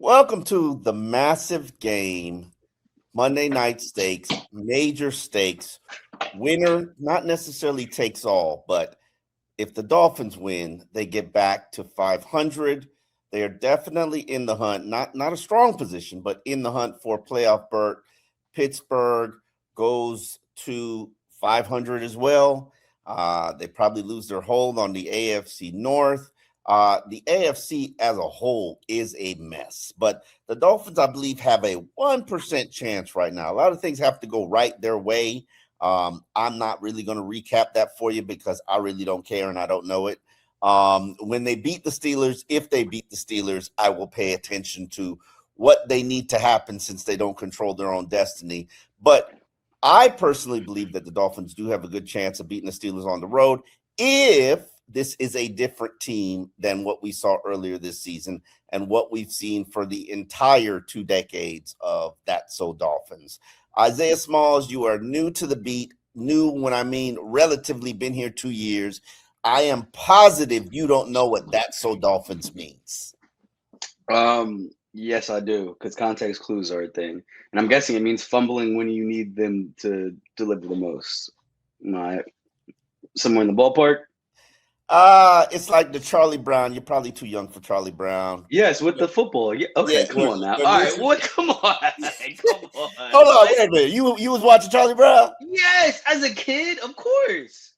Welcome to the massive game, Monday night stakes, major stakes. Winner not necessarily takes all, but if the Dolphins win, they get back to 500. They are definitely in the hunt, not a strong position, but in the hunt for playoff berth. Pittsburgh goes to 500 as well. They probably lose their hold on the AFC North. The AFC as a whole is a mess, but the Dolphins, I believe, have a 1% chance right now. A lot of things have to go right their way. I'm not really going to recap that for you because I really don't care and I don't know it. When they beat the Steelers, if they beat the Steelers, I will pay attention to what they need to happen since they don't control their own destiny. But I personally believe that the Dolphins do have a good chance of beating the Steelers on the road if this is a different team than what we saw earlier this season and what we've seen for the entire 2 decades of that so Dolphins. Isaiah Smalls, you are new to the beat. New when I mean relatively been here 2 years. I am positive you don't know what that so Dolphins means. Yes, I do, because context clues are a thing, and I'm guessing it means fumbling when you need them to deliver the most. Am I somewhere in the ballpark? It's like the Charlie Brown. You're probably too young for Charlie Brown. Yes, with the football. Yeah, Yeah, okay, come on now. we're All right, listening. what? Come on, come on. Hold on, What? wait a minute. You was watching Charlie Brown? Yes, as a kid, of course.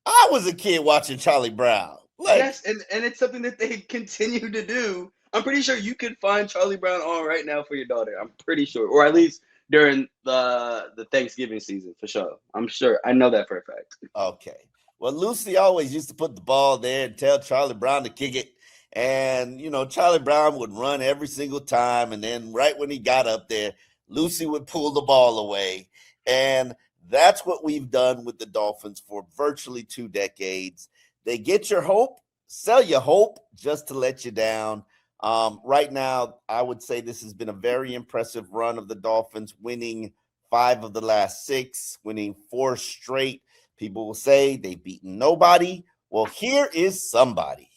I was a kid watching Charlie Brown. Like, Yes, and it's something that they continue to do. I'm pretty sure you could find Charlie Brown on right now for your daughter. I'm pretty sure, or at least during the Thanksgiving season for sure. I'm sure. I know that for a fact. okay. Well, Lucy always used to put the ball there and tell Charlie Brown to kick it. And, Charlie Brown would run every single time. And then right when he got up there, Lucy would pull the ball away. And that's what we've done with the Dolphins for virtually 2 decades. They get your hope, sell your hope just to let you down. Right now, I would say this has been a very impressive run of the Dolphins, winning 5 of the last 6, winning 4 straight. People will say they've beaten nobody. Well, here is somebody.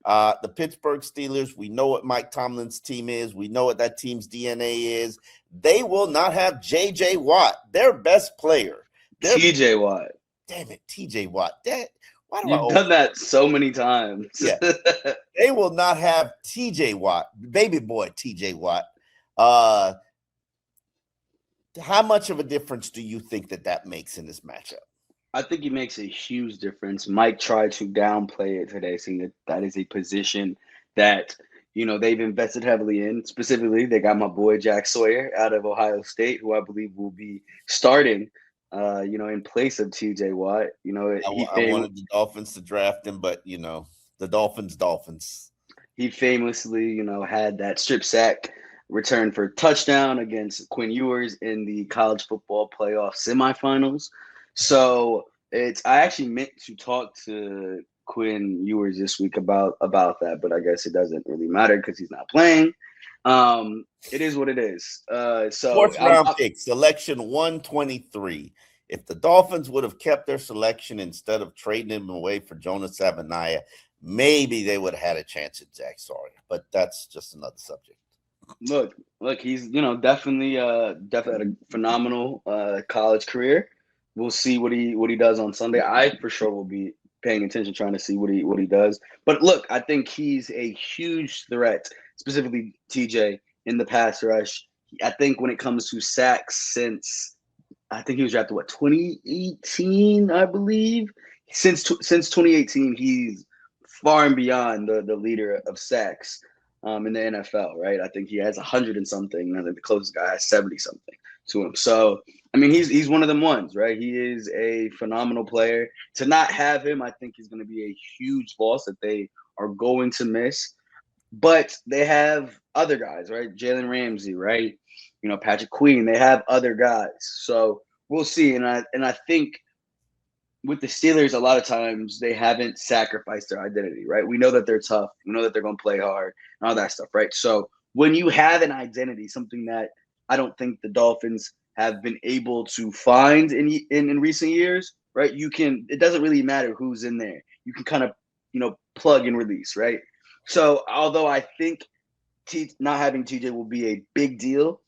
The Pittsburgh Steelers, we know what Mike Tomlin's team is. We know what that team's DNA is. They will not have J.J. Watt, their best player. T.J. Watt. Damn it, T.J. Watt. Why do You've done that so many times. Yeah. They will not have T.J. Watt, baby boy T.J. Watt. How much of a difference do you think that makes in this matchup? I think it makes a huge difference. Mike tried to downplay it today, saying that is a position that they've invested heavily in. Specifically, they got my boy Jack Sawyer out of Ohio State, who I believe will be starting, in place of T.J. Watt. I wanted the Dolphins to draft him, but the Dolphins. He famously, had that strip sack return for a touchdown against Quinn Ewers in the college football playoff semifinals. So I actually meant to talk to Quinn Ewers this week about that, but I guess it doesn't really matter because he's not playing. It is what it is. So 4th round pick, selection 123. If the Dolphins would have kept their selection instead of trading him away for Jonas Savaiinaea, maybe they would have had a chance at Jack Sawyer. But that's just another subject. Look, he's definitely had a phenomenal college career. We'll see what he does on Sunday. I for sure will be paying attention, trying to see what he does. But look, I think he's a huge threat, specifically TJ in the pass rush. I think when it comes to sacks, since I think he was drafted 2018, I believe. Since 2018, he's far and beyond the leader of sacks in the NFL, right? I think he has 100 and something, and I think the closest guy has 70 something to him. So I mean, he's one of them ones, right? He is a phenomenal player. To not have him, I think is going to be a huge loss that they are going to miss. But they have other guys, right? Jalen Ramsey, right? Patrick Queen. They have other guys, so we'll see. And I think with the Steelers, a lot of times they haven't sacrificed their identity, right? We know that they're tough. We know that they're going to play hard and all that stuff, right? So when you have an identity, something that I don't think the Dolphins have been able to find in recent years, right? It doesn't really matter who's in there. You can kind of, plug and release, right? So although I think not having TJ will be a big deal.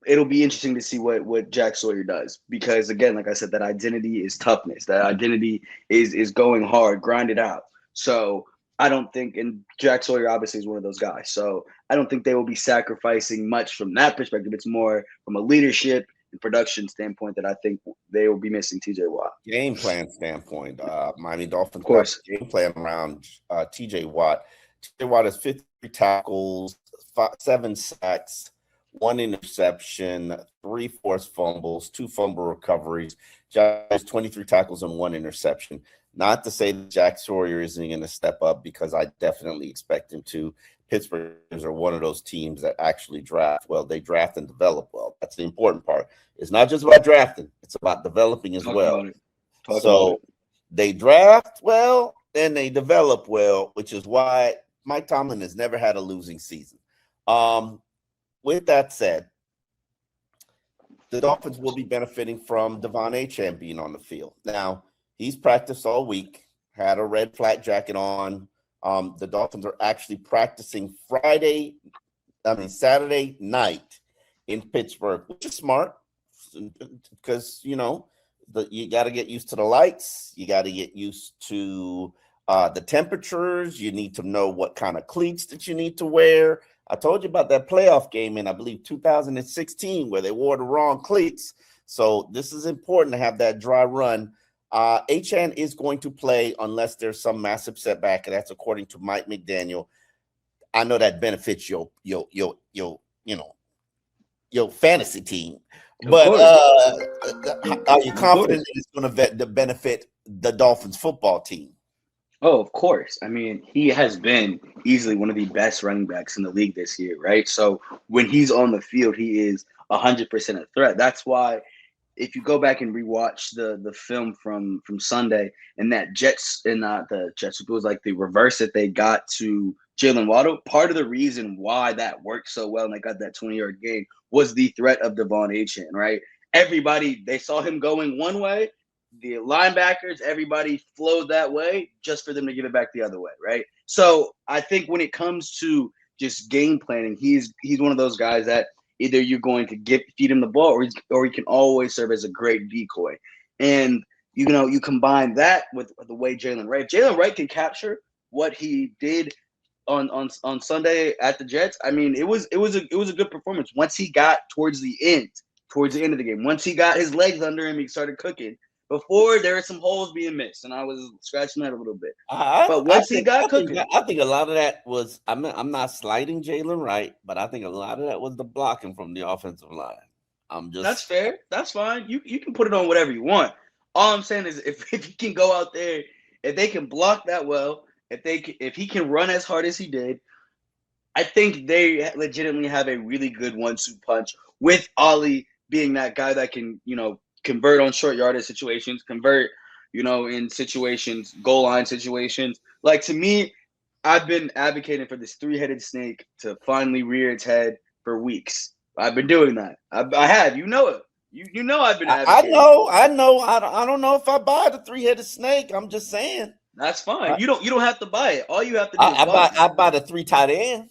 It'll be interesting to see what Jack Sawyer does, because again, like I said, that identity is toughness. That identity is going hard, grind it out. So I don't think, and Jack Sawyer obviously is one of those guys. So I don't think they will be sacrificing much from that perspective. It's more from a leadership and production standpoint that I think they will be missing TJ Watt. Game plan standpoint, Miami Dolphins Of course. game plan around TJ Watt. TJ Watt has 53 tackles, 7 sacks, 1 interception, 3 forced fumbles, 2 fumble recoveries. Jack has 23 tackles and 1 interception. Not to say that Jack Sawyer isn't going to step up, because I definitely expect him to. Pittsburgh are one of those teams that actually draft well. They draft and develop well. That's the important part. It's not just about drafting. It's about developing as well. So they draft well and they develop well, which is why Mike Tomlin has never had a losing season. With that said, the Dolphins will be benefiting from Devon Achane being on the field. Now, he's practiced all week, had a red flat jacket on. The Dolphins are actually practicing Saturday night in Pittsburgh, which is smart, because, you got to get used to the lights. You got to get used to the temperatures. You need to know what kind of cleats that you need to wear. I told you about that playoff game in, I believe, 2016, where they wore the wrong cleats. So this is important to have that dry run. Achane is going to play unless there's some massive setback, and that's according to Mike McDaniel. I know that benefits your fantasy team, but are you confident that it's going to benefit the Dolphins football team? Oh, of course. I mean, he has been easily one of the best running backs in the league this year, right? So when he's on the field, he is 100% a threat. That's why if you go back and rewatch the film from Sunday, and that Jets and not the Jets, it was like the reverse that they got to Jalen Waddle. Part of the reason why that worked so well and they got that 20-yard gain was the threat of Devon Achane, right? Everybody, they saw him going one way. The linebackers, everybody flowed that way just for them to give it back the other way, right? So I think when it comes to just game planning, he's one of those guys that either you're going to feed him the ball, or he can always serve as a great decoy. And you combine that with the way Jalen Wright can capture what he did on Sunday at the Jets. I mean, it was a good performance once he got towards the end of the game. Once he got his legs under him, he started cooking. Before, there were some holes being missed, and I was scratching that a little bit. But once he got cooking, I think a lot of that was. I'm not slighting Jalen Wright, but I think a lot of that was the blocking from the offensive line. That's fair. That's fine. You can put it on whatever you want. All I'm saying is, if he can go out there, if they can block that well, if he can run as hard as he did, I think they legitimately have a really good 1-2 punch, with Ollie being that guy that can convert on short yardage situations, convert, in situations, goal line situations. Like, to me, I've been advocating for this 3-headed snake to finally rear its head for weeks. I've been doing that. I have. You know it. You know I've been advocating. I know. I don't know if I buy the 3-headed snake. I'm just saying. That's fine. You don't have to buy it. All you have to do is I buy the 3 tight end.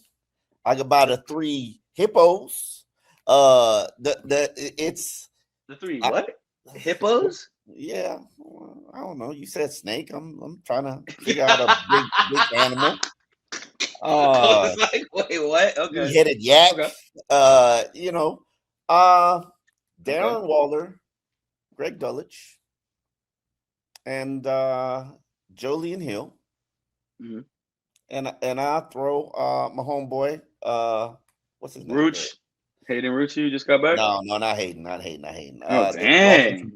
I could buy the 3 hippos. It's the 3 what? Hippos? Yeah, I don't know. You said snake. I'm trying to figure out a big animal. I was like, wait, what? Okay. 3-headed yak. Okay. Darren Waller, Greg Dulwich, and Jolene Hill. Mm-hmm. And I throw my homeboy. What's his name? Rooch. Hayden Rucci just got back? No, not Hayden. Oh, dang.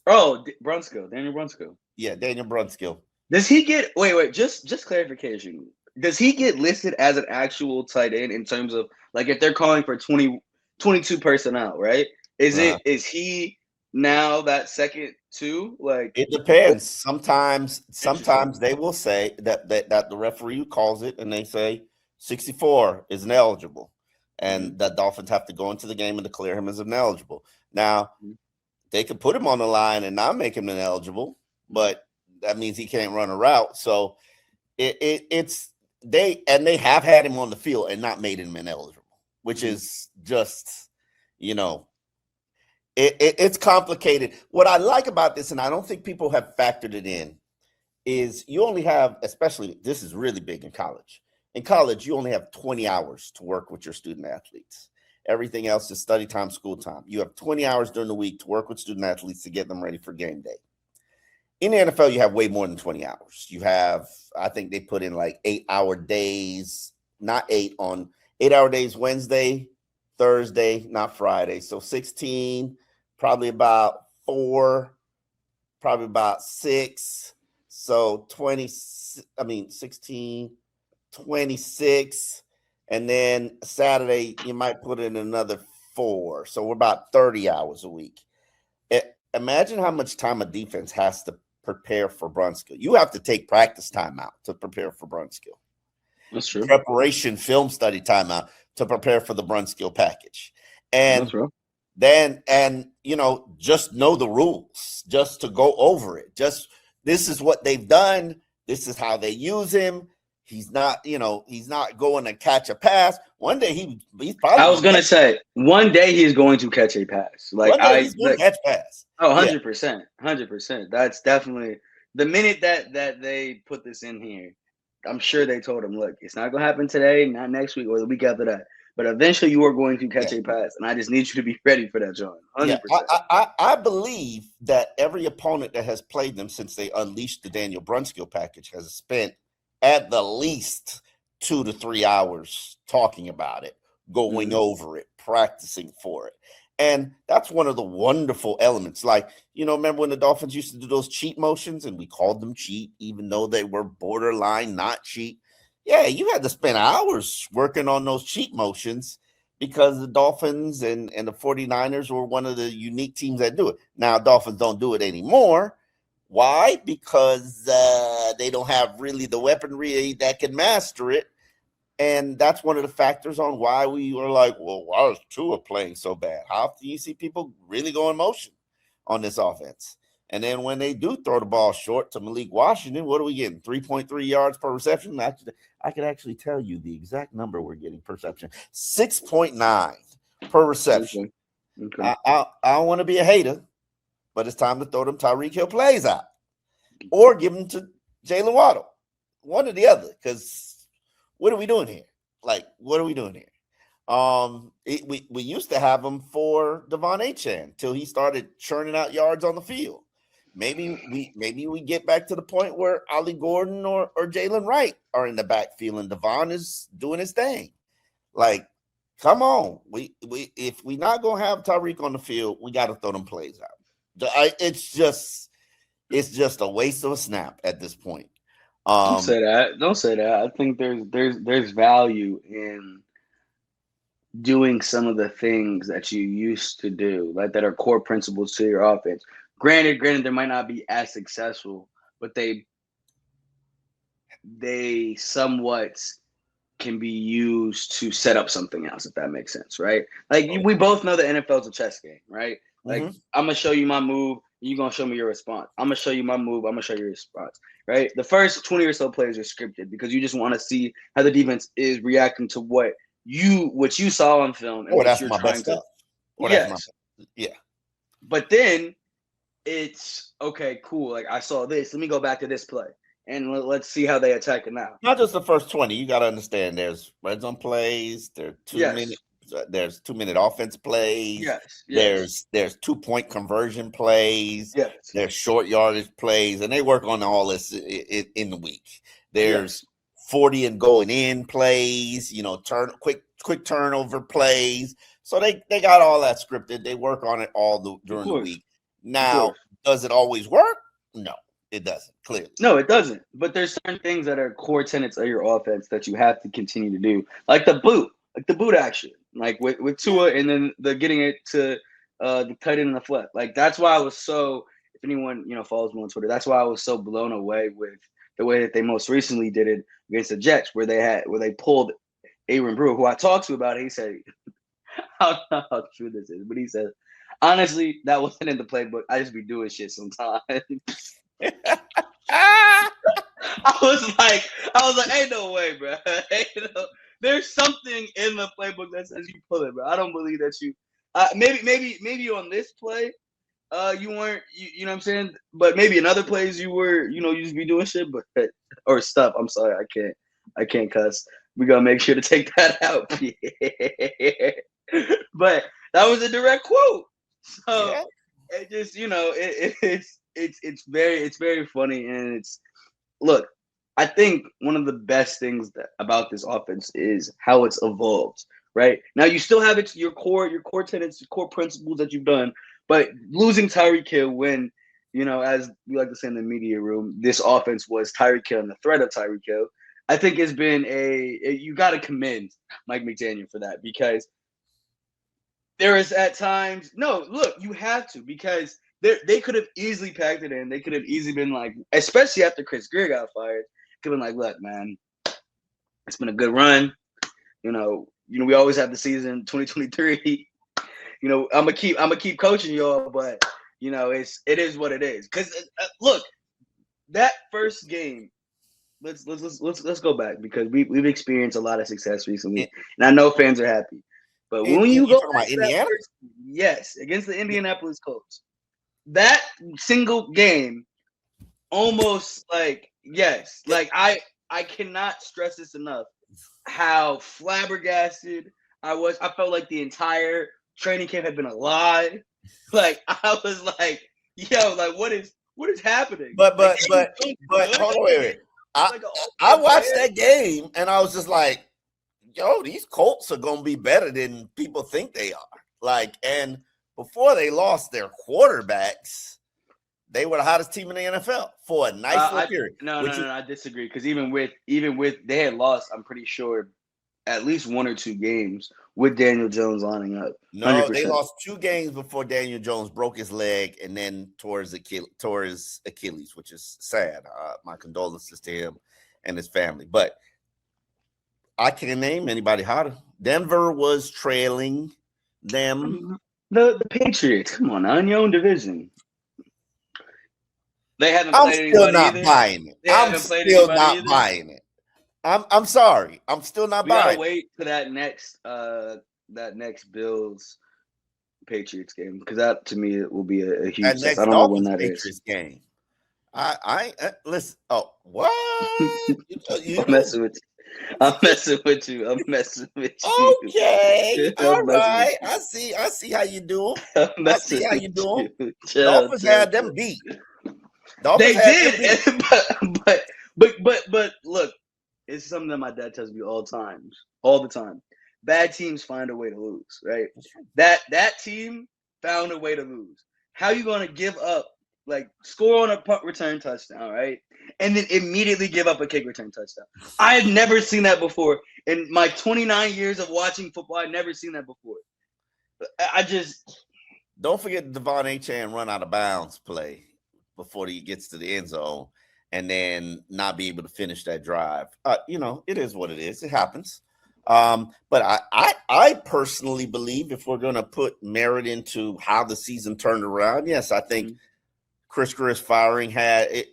Brunskill. Daniel Brunskill. Yeah, Daniel Brunskill. Does he get – wait, just clarification. Does he get listed as an actual tight end in terms of, like, if they're calling for 22 personnel, right? Is he now that second two? Like, it depends. Sometimes they will say that the referee calls it and they say 64 is ineligible. And the Dolphins have to go into the game and declare him as ineligible. Now, they could put him on the line and not make him ineligible, but that means he can't run a route. So it's they have had him on the field and not made him ineligible, which is just, you know, it's complicated. What I like about this, and I don't think people have factored it in, is you only have, especially this is really big in college. In college, you only have 20 hours to work with your student athletes. Everything else is study time, school time. You have 20 hours during the week to work with student athletes to get them ready for game day. In the NFL, you have way more than 20 hours. You have, I think they put in like 8-hour days, not 8-hour days Wednesday, Thursday, not Friday. So 16, probably about 4, probably about 6. So 16, 26. And then Saturday, you might put in another 4. So we're about 30 hours a week. Imagine how much time a defense has to prepare for Brunskill. You have to take practice time out to prepare for Brunskill. That's true. Preparation, film study time out to prepare for the Brunskill package. And that's true. Then, you know, just know the rules, just to go over it. Just, this is what they've done. This is how they use him. He's not, you know, he's not going to catch a pass. One day he's probably. I was going to say, one day he's going to catch a pass. Like, he's going to catch a pass. Oh, 100%. 100%. That's definitely the minute that they put this in here. I'm sure they told him, look, it's not going to happen today, not next week or the week after that. But eventually you are going to catch a pass. And I just need you to be ready for that, John. 100%. Yeah, I believe that every opponent that has played them since they unleashed the Daniel Brunskill package has spent at the least 2 to 3 hours talking about it, going over it, practicing for it. And that's one of the wonderful elements. Like, you know, remember when the Dolphins used to do those cheat motions and we called them cheat, even though they were borderline not cheat? Yeah, you had to spend hours working on those cheat motions because the Dolphins and the 49ers were one of the unique teams that do it. Now, Dolphins don't do it anymore. Why? Because they don't have really the weaponry that can master it. And that's one of the factors on why we were like, well, why is Tua playing so bad? How often do you see people really go in motion on this offense? And then when they do throw the ball short to Malik Washington, what are we getting? 3.3 yards per reception? I could actually tell you the exact number we're getting per reception. 6.9 per reception. Okay. I don't want to be a hater, but it's time to throw them Tyreek Hill plays out or give them to Jalen Waddle. One or the other, because what are we doing here? Like, what are we doing here? We used to have him for Devon Achane till he started churning out yards on the field. Maybe we get back to the point where Ollie Gordon or Jalen Wright are in the backfield and Devon is doing his thing. Like, come on. If we're not gonna have Tyreek on the field, we got to throw them plays out. It's just a waste of a snap at this point. Don't say that. Don't say that. I think there's value in doing some of the things that you used to do, like that are core principles to your offense. Granted, they might not be as successful, but they somewhat can be used to set up something else, if that makes sense, right? Like we both know the NFL is a chess game, right? Like I'm gonna show you my move, you're gonna show me your response. I'm gonna show you my move, I'm gonna show you your response, right? The first 20 or so plays are scripted because you just want to see how the defense is reacting to what you saw on film and what you're trying to. Yes. Yeah. But then it's okay, cool. Like I saw this. Let me go back to this play and let's see how they attack it now. Not just the first 20. You got to understand. There's red zone plays. There's 2-minute. There's 2-minute offense plays. Yes. There's 2-point conversion plays. Yes. There's short yardage plays, and they work on all this in the week. There's 40 and going in plays. You know, quick turnover plays. So they got all that scripted. They work on it all during the week. Now, does it always work? No, it doesn't. Clearly, no, it doesn't. But there's certain things that are core tenets of your offense that you have to continue to do, like the boot action, like with Tua, and then the getting it to the tight end in the flat. Like that's why I was so. If anyone follows me on Twitter, that's why I was so blown away with the way that they most recently did it against the Jets, where they pulled Aaron Brewer, who I talked to about it. He said, I don't know how true this is, but he said, honestly, that wasn't in the playbook. I just be doing shit sometimes. I was like, ain't no way, bro. There's something in the playbook that says you pull it, bro. I don't believe that you. Maybe on this play, you weren't. You know what I'm saying? But maybe in other plays you were. You just be doing shit, but or stuff. I'm sorry, I can't cuss. We gotta make sure to take that out. But that was a direct quote. So Yeah. it just it's very funny, and it's look. I think one of the best things about this offense is how it's evolved. Right now, you still have your core tenets, your core principles that you've done, but losing Tyreek Hill when as we like to say in the media room, this offense was Tyreek Hill and the threat of Tyreek Hill. I think it's been you got to commend Mike McDaniel for that, because there is at times you have to, because they could have easily packed it in. They could have easily been like, especially after Chris Greer got fired, could have been like, look, man, it's been a good run. We always have the season 2023. I'm gonna keep coaching y'all, but it is what it is. Because look, that first game. Let's go back, because we've experienced a lot of success recently, and I know fans are happy. But when you go talking about Indiana, yes, against the Indianapolis Colts, that single game, almost I cannot stress this enough. How flabbergasted I was. I felt like the entire training camp had been a lie. I was like, yo, what is happening? But hold on, wait. I watched that game and I was just like, yo, these Colts are gonna be better than people think they are. And before they lost their quarterbacks, they were the hottest team in the NFL for a nice little period. No, I disagree, because even with they had lost, I'm pretty sure, at least one or two games with Daniel Jones lining up. 100%. No, they lost 2 games before Daniel Jones broke his leg, and then tore his Achilles, which is sad. My condolences to him and his family. But I can't name anybody hotter. Denver was trailing them. The Patriots, come on now, in your own division. They haven't I'm played still anybody not buying it. I'm still not buying it. I'm sorry. I'm still not buying it. We gotta wait for that next Bills Patriots game, because that to me it will be a huge. That next I don't know when that Patriots is. Game. I listen. Oh, what? I'm messing with you. I'm messing with you. Okay, all right. I see how you do. I see how you do. Dolphins had them beat. They did, but look, it's something that my dad tells me all the time. Bad teams find a way to lose, right? That team found a way to lose. How you gonna give up, score on a punt return touchdown, right? And then immediately give up a kick return touchdown. I had never seen that before. In my 29 years of watching football, I'd never seen that before. I just don't forget Devon Achane run out of bounds play before he gets to the end zone, and then not be able to finish that drive. It is what it is. It happens. But I personally believe, if we're going to put merit into how the season turned around, yes, I think Chris Greer's firing had it.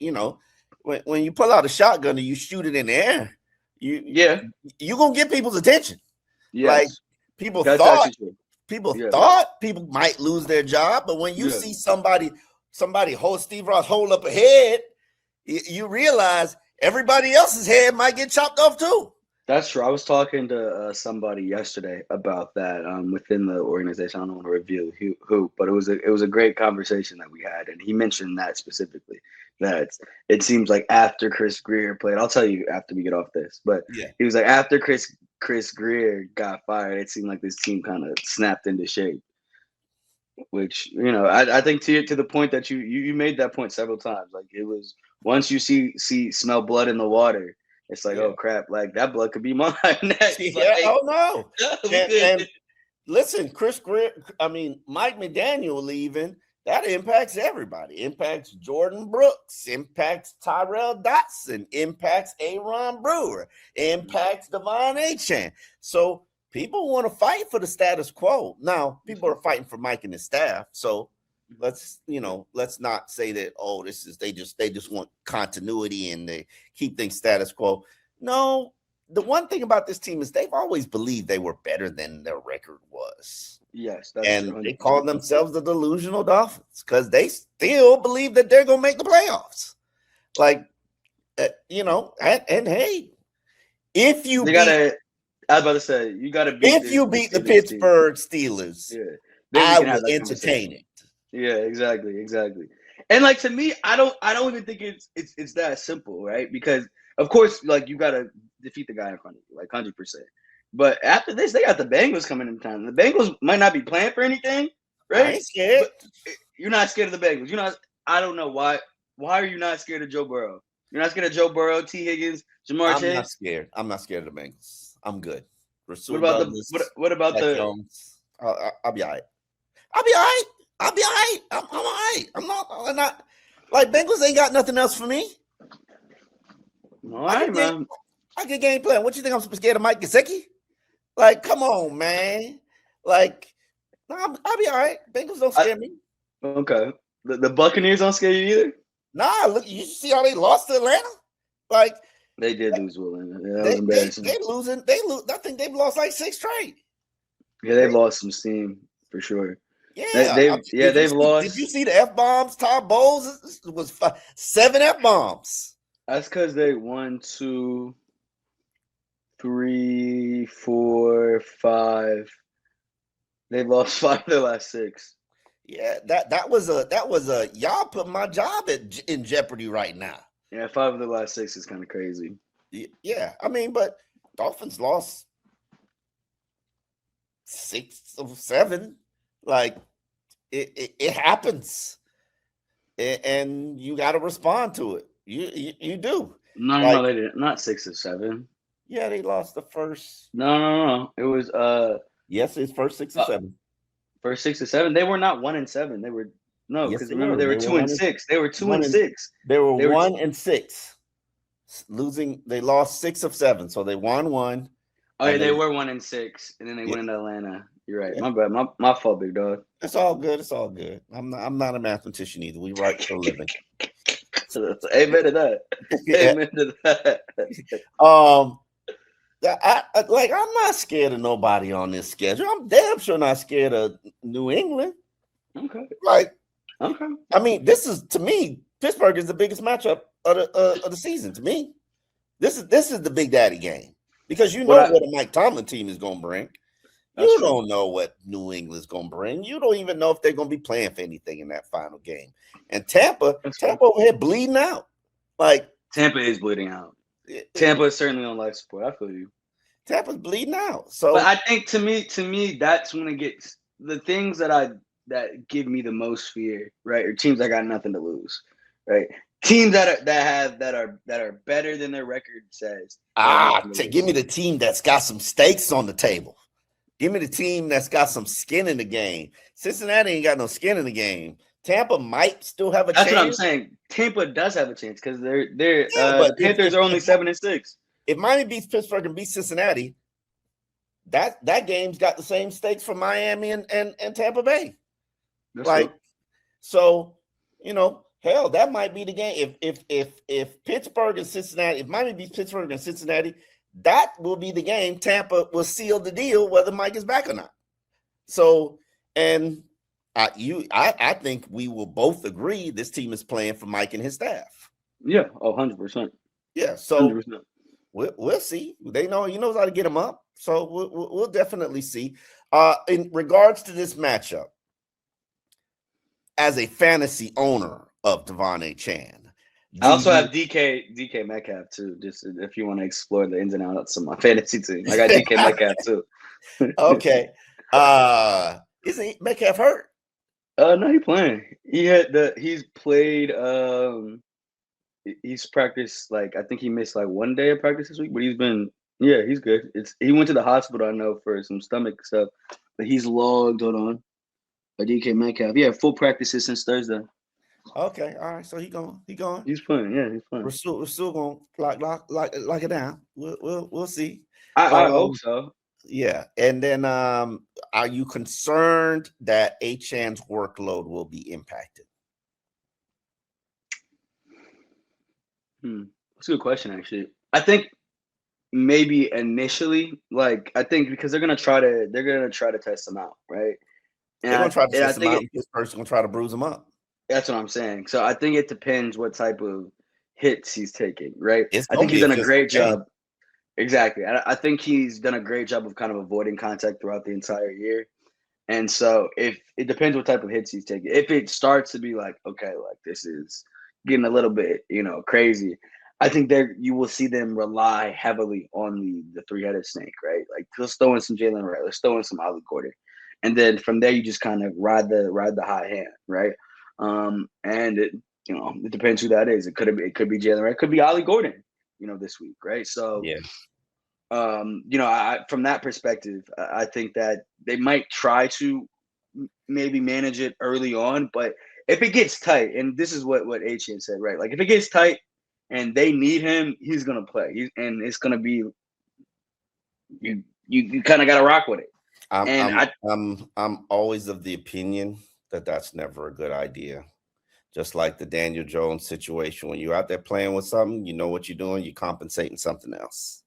When you pull out a shotgun and you shoot it in the air, you're gonna get people's attention. Yes. People thought people might lose their job, but when you see somebody hold Steve Ross hold up a head, you realize everybody else's head might get chopped off too. That's true. I was talking to somebody yesterday about that within the organization. I don't want to reveal who, but it was a great conversation that we had, and he mentioned that specifically. That it seems like after Chris Greer played, I'll tell you after we get off this, but he was like, after Chris Greer got fired, it seemed like this team kind of snapped into shape. Which I think to the point that you made that point several times. Like, it was, once you smell blood in the water, it's like, oh crap, like that blood could be mine next. Oh no. And listen, Chris Greer, Mike McDaniel leaving, that impacts everybody. Impacts Jordan Brooks, impacts Tyrell Dotson, impacts Aaron Brewer, impacts Devon Achane. So people want to fight for the status quo. Now, people are fighting for Mike and his staff. So Let's not say that, oh, this is they just want continuity and they keep things status quo. No, the one thing about this team is they've always believed they were better than their record was. Yes, that's and true. they call themselves the delusional Dolphins because they still believe that they're gonna make the playoffs. Like, and hey, if you I was about to say you gotta beat. If you beat the Pittsburgh Steelers, I will entertain it. Yeah, exactly. And like to me, I don't even think it's that simple, right? Because of course, like you gotta defeat the guy in front of you, like 100%. But after this, they got the Bengals coming in town. The Bengals might not be playing for anything, right? I ain't scared. But you're not scared of the Bengals. You're not. I don't know why. Why are you not scared of Joe Burrow? You're not scared of Joe Burrow, T. Higgins, Jamar Chase? I'm not scared. I'm not scared of the Bengals. I'm good. What about the Jones? I'll be all right. I'll be all right. I'm all right. I'm not like Bengals ain't got nothing else for me. All right, man. I get game plan. What you think I'm scared of Mike Gesicki? Like, come on, man. Like, no, I'll be all right. Bengals don't scare me. Okay. The Buccaneers don't scare you either? Nah, look, you see how they lost to Atlanta? Like, they did lose to Atlanta. Yeah, that was embarrassing. They losing. They lose. I think they've lost like 6 straight. Yeah, they've lost some steam for sure. Yeah, they've lost. Did you see the F-bombs? Todd Bowles was 7 F-bombs. That's because they 1, 2, 3, 4, 5. They've lost 5 of their last 6. Yeah, that was a y'all put my job in jeopardy right now. Yeah, 5 of the last 6 is kind of crazy. Yeah, I mean, but Dolphins lost 6 of 7. Like it happens, and you got to respond to it. You do. No, they didn't. Not 6 of 7. Yeah, they lost the first. No. It was Yes, it's first 6 of 7. First 6 of 7. They were not 1 and 7. They were because remember they were 2 and 6. They were 2 and 6. They were 1 and 6. Losing, they lost 6 of 7, so they won 1. Oh yeah, they were 1 and 6, and then they went into Atlanta. You're right. Yeah. My bad. My fault, big dog. It's all good. It's all good. I'm not a mathematician either. We write for a living. Amen to that. Amen to that. I'm not scared of nobody on this schedule. I'm damn sure not scared of New England. Okay. Okay. I mean, this is, to me, Pittsburgh is the biggest matchup of the season. To me, this is the Big Daddy game because you know what a Mike Tomlin team is going to bring. You don't know what New England's going to bring. You don't even know if they're going to be playing for anything in that final game. And Tampa over here bleeding out. Like Tampa is bleeding out. Tampa is certainly on life support. I feel you. Tampa's bleeding out. So, but I think to me, that's when it gets the things that give me the most fear, right? Or teams that got nothing to lose, right? Teams that are better than their record says. Give me the team that's got some stakes on the table. Give me the team that's got some skin in the game. Cincinnati ain't got no skin in the game. Tampa might still have a chance. That's what I'm saying. Tampa does have a chance because the Panthers are only 7 and 6. If Miami beats Pittsburgh and beats Cincinnati, that game's got the same stakes for Miami and Tampa Bay. That's so, hell, that might be the game. If Pittsburgh and Cincinnati, if Miami beats Pittsburgh and Cincinnati, that will be the game. Tampa will seal the deal whether Mike is back or not. So, and I think we will both agree this team is playing for Mike and his staff. Yeah, 100%. Yeah, so 100%. We'll see. He knows how to get them up. So we'll definitely see. In regards to this matchup, as a fantasy owner of Devon Achane, I also have DK Metcalf too. Just if you want to explore the ins and outs of my fantasy team, I got DK Metcalf too. Okay. Isn't Metcalf hurt? No, he's playing. He's played. He's practiced I think he missed 1 day of practice this week, but he's good. He went to the hospital, I know, for some stomach stuff, but he's logged. Hold on. DK Metcalf. Yeah, full practices since Thursday. Okay, all right. So he's going. He's playing. Yeah, he's playing. We're still going to lock it down. We'll see. I hope so. Yeah, and then are you concerned that Achane's workload will be impacted? That's a good question, actually. I think maybe initially, like I think because they're gonna try to test him out, right? They're gonna try to And I test him think out, and Pittsburgh's gonna try to bruise him up. that's what I'm saying. So I think it depends what type of hits he's taking, right? It's I gonna think he's be a done a physical great game. job. Exactly. I think he's done a great job of kind of avoiding contact throughout the entire year. And so if it depends what type of hits he's taking. If it starts to be like, okay, like this is getting a little bit, crazy, I think there you will see them rely heavily on the three-headed snake, right? Like let's throw in some Jalen Wright, let's throw in some Ollie Gordon. And then from there you just kind of ride the hot hand, right? And it depends who that is. It could be Jalen Wright, it could be Ollie Gordon, this week, right? So Yeah. from that perspective, I think that they might try to maybe manage it early on, but if it gets tight, and this is what Achane said, right? Like if it gets tight and they need him, he's gonna play. And it's gonna be you kind of got to rock with it. I'm always of the opinion that that's never a good idea. Just like the Daniel Jones situation, when you're out there playing with something, you know what you're doing, you're compensating something else.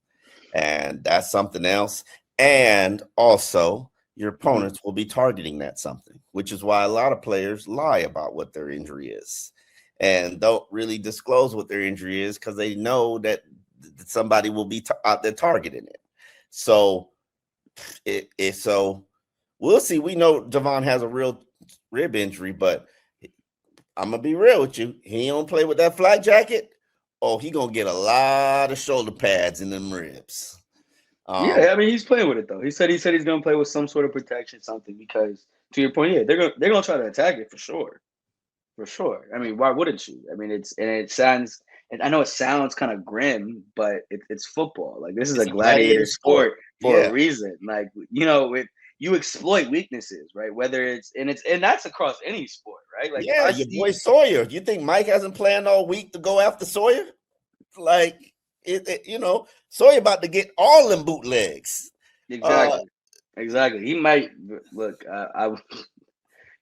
And that's something else. And also, your opponents will be targeting that something, which is why a lot of players lie about what their injury is and don't really disclose what their injury is because they know that somebody will be out there targeting it. So, so we'll see. We know Javon has a real rib injury, but I'm gonna be real with you. He don't play with that flight jacket. Oh, he gonna get a lot of shoulder pads in them ribs. Yeah, I mean he's playing with it though. He said he's gonna play with some sort of protection, something because to your point, yeah, they're gonna try to attack it for sure. For sure. I mean, why wouldn't you? I mean, it sounds. And I know it sounds kind of grim, but it's football. Like this is It's a a gladiator gladiator sport for Yeah. a reason. Like you exploit weaknesses, right? Whether and that's across any sport, right? Like if Yeah, I your see boy Sawyer. You think Mike hasn't planned all week to go after Sawyer? Like Sawyer about to get all them bootlegs. exactly, he might look.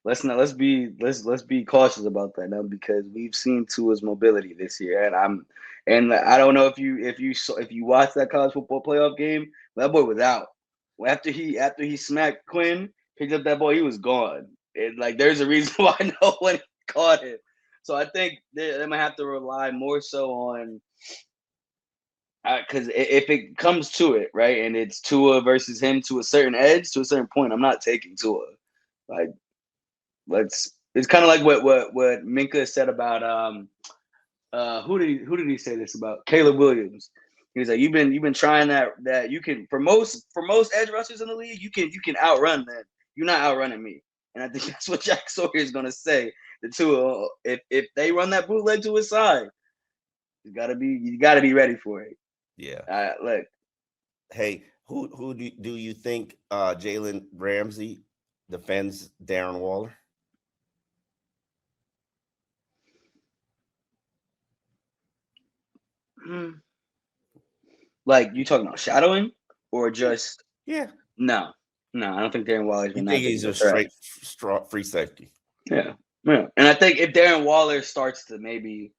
Let's be cautious about that now because we've seen Tua's mobility this year, and I don't know if you watched that college football playoff game, that boy was out after he smacked Quinn, picked up that ball, he was gone. And like there's a reason why no one caught him. So I think they might have to rely more so on because if it comes to it, right, and it's Tua versus him to a certain edge, to a certain point, I'm not taking Tua. Like it's kind of like what Minka said about who did he say this about? Caleb Williams. He was like, you've been trying that you can for most edge rushers in the league, you can outrun them. You're not outrunning me. And I think that's what Jack Sawyer is gonna say. The two if they run that bootleg to his side, you gotta be ready for it. Yeah. Look. Hey, who do you think Jalen Ramsey defends Darren Waller? Like you talking about shadowing or just Yeah. No, I don't think Darren Waller's You been think that big he's of a a threat. straight free safety? Yeah. And I think if Darren Waller starts to maybe,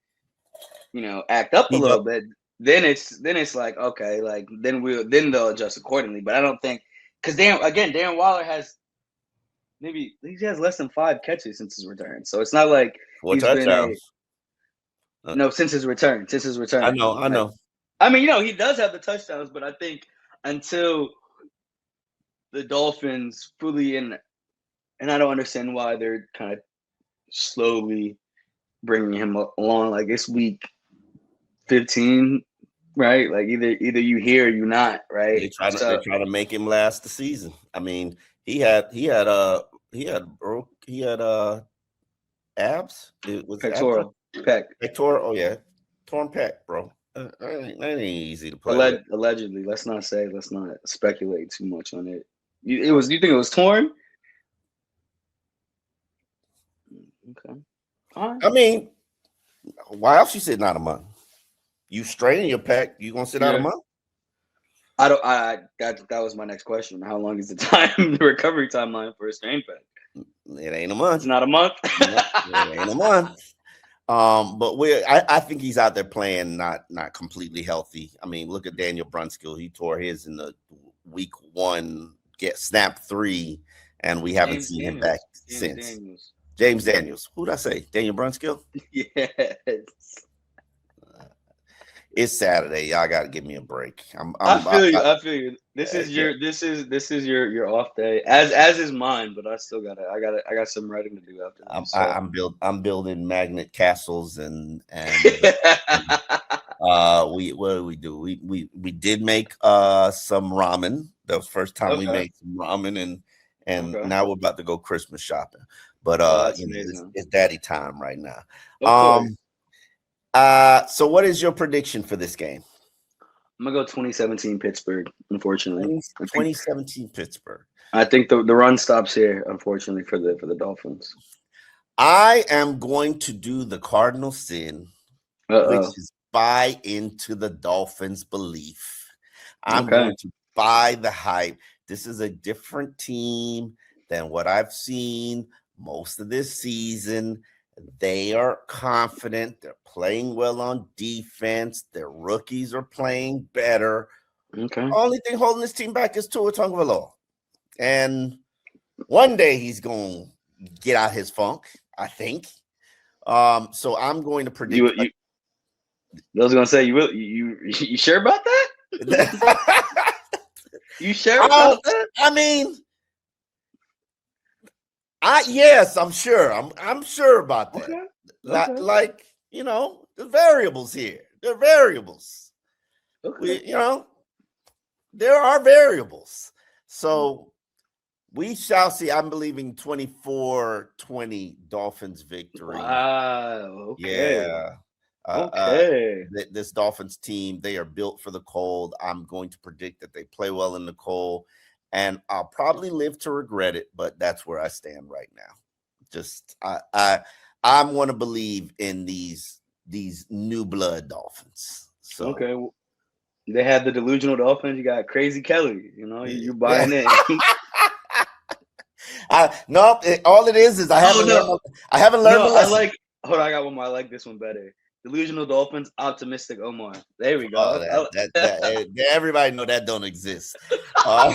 act up a He's little up. bit, then it's like okay, like then they'll adjust accordingly. But I don't think because Darren Waller has less than 5 catches since his return, so it's not like 4 he's been touchdowns. no since his return. I know. I mean, he does have the touchdowns, but I think until the Dolphins fully and I don't understand why they're kind of slowly bringing him along. Like it's week 15, right? Like either you here or you not, right? They try to make him last the season. I mean, he had abs. It was Pectoral, pec. pectoral. Oh yeah, torn pec, bro. That ain't easy to play with. Allegedly, let's not speculate too much on it. You think it was torn? Okay. All right. I mean, why else you sitting out a month? You straining your pec, you gonna sit out a month? I don't. That was my next question. How long is the recovery timeline for a strain pain? It ain't a month. It's not a month. It ain't a month. But I think he's out there playing not completely healthy. I mean, look at Daniel Brunskill. He tore his in the week 1, snap 3, and we haven't seen him back since. James Daniels. Who'd I say? Daniel Brunskill? Yes. It's Saturday. Y'all got to give me a break. I feel you. This is your off day, as is mine. But I got some writing to do after this. I'm building magnet castles and what do? We did make some ramen. That was the first time we made some ramen, and now we're about to go Christmas shopping. But it's daddy time right now. So what is your prediction for this game? I'm gonna go 2017 Pittsburgh. Unfortunately, 2017 Pittsburgh. I think the run stops here. Unfortunately for the Dolphins. I am going to do the cardinal sin, which is buy into the Dolphins' belief. I'm going to buy the hype. This is a different team than what I've seen most of this season. They are confident. They're playing well on defense. Their rookies are playing better. Okay. Only thing holding this team back is Tua Tagovailoa. And one day he's going to get out his funk, I think. So I'm going to predict. I was going to say, you sure about that? You sure about that? I mean, yes, I'm sure. I'm sure about that. Okay. Like, the variables here. There are variables. Okay. There are variables. So we shall see. I'm believing 24-20 Dolphins victory. Wow. Okay. Yeah. This Dolphins team, they are built for the cold. I'm going to predict that they play well in the cold. And I'll probably live to regret it, but that's where I stand right now. Just I want to believe in these new blood Dolphins. So okay, well, they have the delusional Dolphins. You got Crazy Kelly. You're buying in. No, all it is I haven't learned. I haven't learned. Hold on, I got one more. I like this one better. Delusional Dolphins, optimistic Omar. There we go. Everybody know that don't exist. All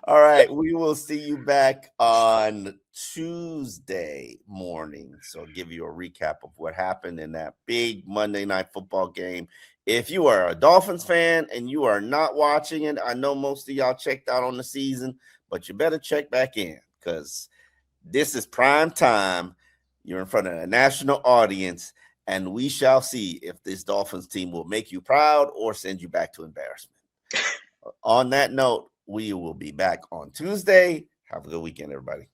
right. We will see you back on Tuesday morning. So I'll give you a recap of what happened in that big Monday Night Football game. If you are a Dolphins fan and you are not watching it, I know most of y'all checked out on the season, but you better check back in because this is prime time. You're in front of a national audience, and we shall see if this Dolphins team will make you proud or send you back to embarrassment. On that note, we will be back on Tuesday. Have a good weekend, everybody.